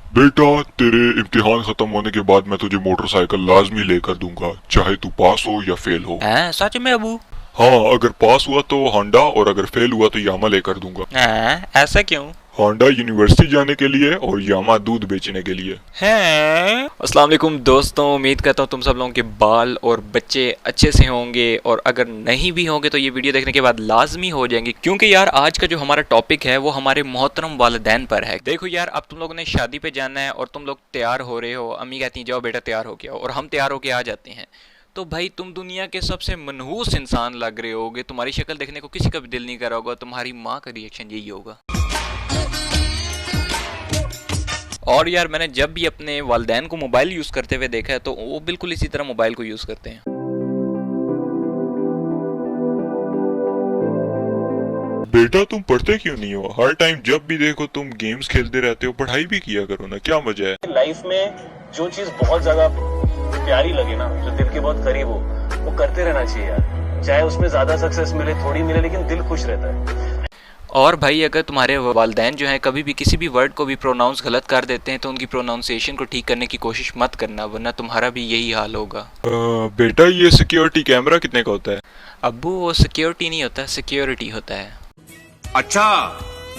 बेटा, तेरे इम्तिहान खत्म होने के बाद मैं तुझे मोटरसाइकिल लाजमी लेकर दूंगा, चाहे तू पास हो या फेल हो। हैं, सच में अबू? हाँ, अगर पास हुआ तो होंडा और अगर फेल हुआ तो यामा लेकर दूंगा। हैं, ऐसा क्यों? होंडा यूनिवर्सिटी जाने के लिए और यामा दूध बेचने के लिए। हैं। अस्सलाम वालेकुम दोस्तों, उम्मीद करता हूँ तुम सब लोगों के बाल और बच्चे अच्छे से होंगे, और अगर नहीं भी होंगे तो ये वीडियो देखने के बाद लाजमी हो जाएंगे, क्योंकि यार आज का जो हमारा टॉपिक है वो हमारे मोहतरम वालिदैन पर है। देखो यार, अब तुम लोगों ने शादी पे जाना है और तुम लोग तैयार हो रहे हो, अम्मी कहती हैं जाओ बेटा तैयार हो के आओ, और हम तैयार होके आ जाते हैं। तो भाई तुम दुनिया के सबसे मनहूस इंसान लग रहे होगे, तुम्हारी शक्ल देखने को किसी का भी दिल नहीं कर रहा होगा, तुम्हारी माँ का रिएक्शन यही होगा। और यार मैंने जब भी अपने वालिदैन को मोबाइल यूज़ करते हुए देखा है तो वो बिल्कुल इसी तरह मोबाइल को यूज़ करते हैं। बेटा, तुम पढ़ते क्यों नहीं हो? हर टाइम जब भी देखो तुम गेम्स खेलते रहते हो, पढ़ाई भी किया करो ना, क्या मजा है? लाइफ में जो चीज बहुत ज्यादा प्यारी लगे ना, जो दिल के बहुत करीब हो, वो करते रहना चाहिए यार। चाहे उसमें ज्यादा सक्सेस मिले थोड़ी मिले, लेकिन दिल खुश रहता है। और भाई अगर तुम्हारे वालिदैन जो हैं कभी भी किसी भी वर्ड को भी प्रोनाउंस गलत कर देते हैं तो उनकी प्रोनाउंसिएशन को ठीक करने की कोशिश मत करना, वरना तुम्हारा भी यही हाल होगा। बेटा, ये सिक्योरिटी कैमरा कितने का होता है? अब्बू, वो सिक्योरिटी नहीं होता, सिक्योरिटी होता है। अच्छा,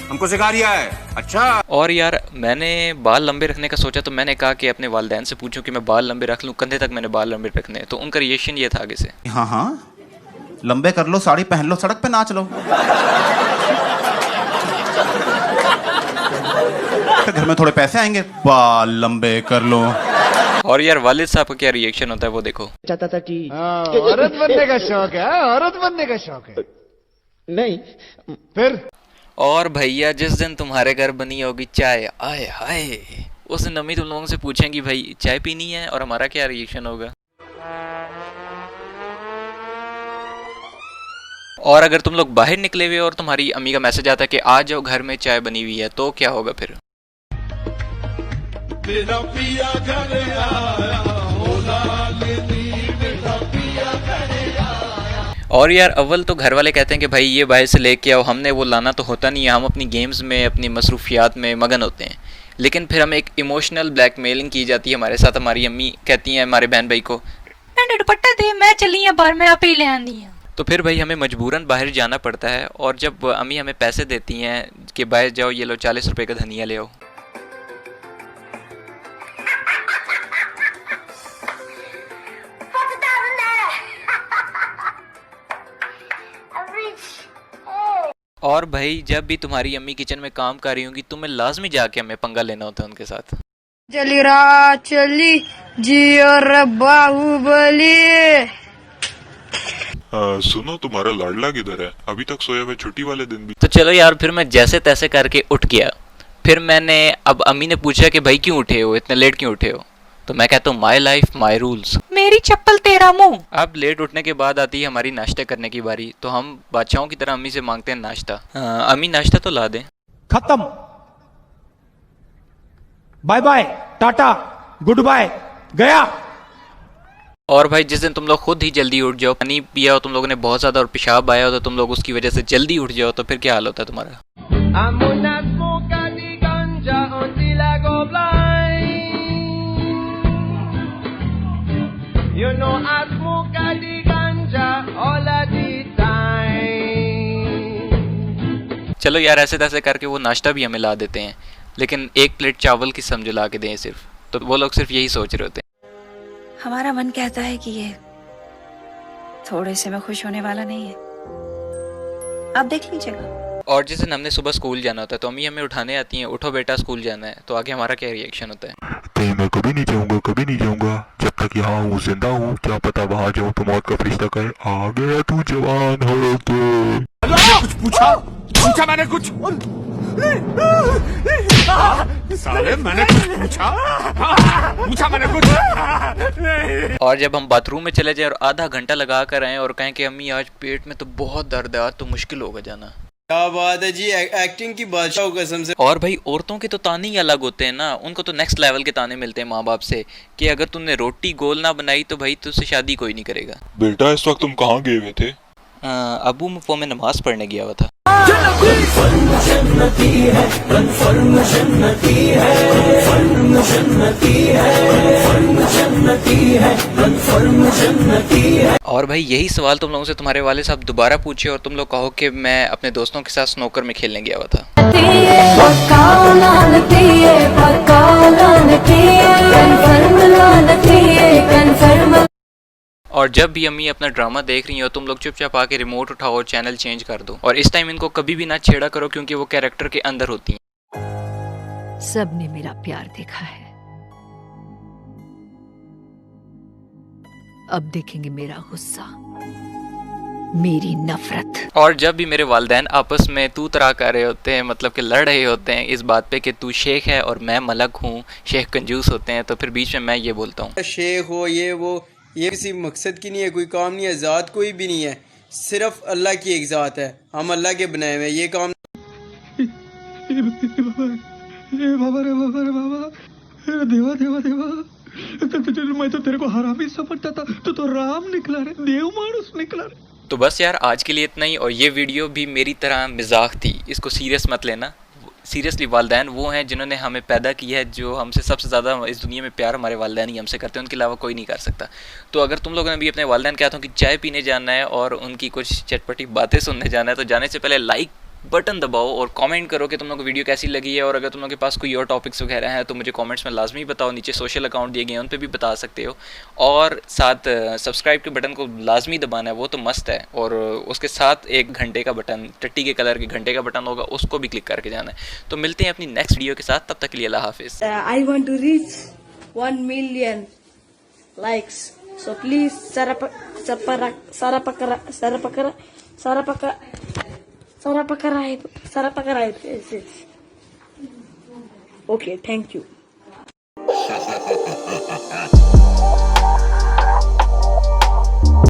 हमको सिखा रिया है। अच्छा। और यार मैंने बाल लंबे रखने का सोचा तो मैंने कहा कि अपने वालिदैन से पूछूं कि मैं बाल लंबे रख लूं, कंधे तक मैंने बाल लंबे रखने हैं, तो उनका रिएक्शन ये था आगे से, हाँ हाँ, लंबे कर लो, साड़ी पहन लो, सड़क पे नाच लो। घर में थोड़े पैसे आएंगे, बाल लंबे कर लो। और यार वालिद साहब का क्या रिएक्शन होता है वो देखो। चाहता था कि औरत बनने का शौक है, औरत बनने का शौक है। नहीं, फिर और भैया जिस दिन तुम्हारे घर बनी होगी चाय, आए हाय, उस दिन अम्मी तुम लोगों से पूछेंगी भाई चाय पीनी है, और हमारा क्या रिएक्शन होगा। और अगर तुम लोग बाहर निकले हुए और तुम्हारी अम्मी का मैसेज आता है कि आ जाओ घर में चाय बनी हुई है, तो क्या होगा फिर? और यार अव्वल तो घर वाले कहते हैं कि भाई ये बाहर से लेके आओ, हमने वो लाना तो होता नहीं है, हम अपनी गेम्स में अपनी मसरूफियात में मगन होते हैं। लेकिन फिर हमें एक इमोशनल ब्लैकमेलिंग की जाती है हमारे साथ। हमारी अम्मी कहती हैं हमारे बहन भाई को, दुपट्टा दे, मैं चली है बाहर, मैं आप ही ले आनी है। तो फिर भाई हमें मजबूरन बाहर जाना पड़ता है, और जब अम्मी हमें पैसे देती हैं कि बाहर जाओ, ये लो 40 रुपये का धनिया ले आओ, और भाई जब भी तुम्हारी अम्मी किचन में काम कर रही होंगी तुम्हें लाजमी जाके हमें पंगा लेना होता है उनके साथ। चली रा चली जियो रे बाहुबली। सुनो, तुम्हारा लाडला किधर है? अभी तक सोया हुआ, छुट्टी वाले दिन भी। तो चलो यार, फिर मैं जैसे तैसे करके उठ गया। फिर मैंने, अब अम्मी ने पूछा कि भाई क्यों उठे हो, इतने लेट क्यों उठे हो, तो मैं कहता हूँ माई लाइफ माई रूल्स, मेरी चप्पल तेरा मुंह। अब लेट उठने के बाद आती है हमारी नाश्ता करने की बारी, तो हम बादशाहों की तरह अम्मी से मांगते हैं नाश्ता। अम्मी नाश्ता तो ला दें। खत्म, bye bye, tata, goodbye, गया। और भाई जिस दिन तुम लोग खुद ही जल्दी उठ जाओ, पानी पिया हो तुम लोगों ने बहुत ज्यादा और पेशाब आया हो तो तुम लोग उसकी वजह से जल्दी उठ जाओ, तो फिर क्या हाल होता है तुम्हारा? You know I smoke the ganja all of the time. चलो यार, ऐसे तैसे करके वो नाश्ता भी हमें ला देते हैं, लेकिन एक प्लेट चावल की समझो ला के दें सिर्फ, तो वो लोग सिर्फ यही सोच रहे होते हैं। हमारा मन कहता है कि ये थोड़े से में खुश होने वाला नहीं है, आप देख लीजिएगा। और जिस दिन हमने सुबह स्कूल जाना होता है तो अम्मी हमें उठाने आती हैं, उठो बेटा स्कूल जाना है, तो आगे हमारा क्या रिएक्शन होता है? कहीं मैं कभी नहीं जाऊंगा, कभी नहीं जाऊंगा, जब तक यहाँ हूँ, जिंदा हूँ, क्या पता वहाँ जाऊँ तो मौत का फरिश्ता कहे आ गया तू जवान हो के। कुछ पूछा मैंने कुछ? साले मैंने कुछ पूछा मैंने कुछ? और जब हम बाथरूम में चले जाए और आधा घंटा लगा कर आए और कहें कि अम्मी आज पेट में तो बहुत दर्द है, आज तो मुश्किल होगा जाना। क्या बात है जी, एक्टिंग की बादशाह कसम से। और भाई औरतों के तो ताने ही अलग होते हैं ना, उनको तो नेक्स्ट लेवल के ताने मिलते हैं माँ बाप से कि अगर तुमने रोटी गोल ना बनाई तो भाई तुझसे शादी कोई नहीं करेगा। बेटा, इस वक्त तुम कहाँ गए हुए थे? अबू वो मैं नमाज पढ़ने गया हुआ था। जन्नती है, और भाई यही सवाल तुम लोगों से तुम्हारे वाले साहब दोबारा पूछे और तुम लोग कहो कि मैं अपने दोस्तों के साथ स्नोकर में खेलने गया हुआ था। और जब भी अम्मी अपना ड्रामा देख रही हो तुम लोग चुपचाप आके रिमोट उठाओ और चैनल चेंज कर दो, और इस टाइम इनको कभी भी ना छेड़ा करो क्योंकि वो कैरेक्टर के अंदर होती हैं। सबने मेरा प्यार देखा है, अब देखेंगे मेरा गुस्सा, मेरी नफरत। और जब भी मेरे वालिदैन आपस में तू तरा कर रहे होते हैं, मतलब कि लड़ रहे होते हैं इस बात पे कि तू शेख है और मैं मलक हूँ, शेख कंजूस होते हैं, तो फिर बीच में मैं ये बोलता हूँ शेख हो ये वो, ये किसी मकसद की नहीं है, कोई काम नहीं है, ज़ात कोई भी नहीं है, सिर्फ अल्लाह की एक ज़ात है, हम अल्लाह के बनाए हुए, ये काम देवा देवा देवा, मैं तो तेरे को हरामी समझता था, तो राम निकला रे, देव मानुस निकला रे। तो बस यार आज के लिए इतना ही, और ये वीडियो भी मेरी तरह मजाक थी, इसको सीरियस मत लेना। सीरियसली वालिदैन वो हैं जिन्होंने हमें पैदा किया है, जो हमसे सबसे ज़्यादा इस दुनिया में प्यार हमारे वालिदैन ही हमसे करते हैं, उनके अलावा कोई नहीं कर सकता। तो अगर तुम लोगों ने भी अपने वालिदैन कहता हूँ कि चाय पीने जाना है और उनकी कुछ चटपटी बातें सुनने जाना है, तो जाने से पहले लाइक बटन दबाओ और कमेंट करो कि तुम लोगों को वीडियो कैसी लगी है। और अगर तुम लोगों के पास कोई और टॉपिक्स वगैरह हैं तो मुझे कमेंट्स में लाजमी बताओ, नीचे सोशल अकाउंट दिए गए हैं उन पे भी बता सकते हो। और साथ सब्सक्राइब के बटन को लाजमी दबाना है, वो तो मस्त है। और उसके साथ एक घंटे का बटन, टट्टी के कलर के घंटे का बटन होगा, उसको भी क्लिक करके जाना है। तो मिलते हैं अपनी नेक्स्ट वीडियो के साथ, तब तक के लिए अल्लाह हाफिज़। I want to reach 1 million likes. So please, Sarapakarai. Okay, thank you.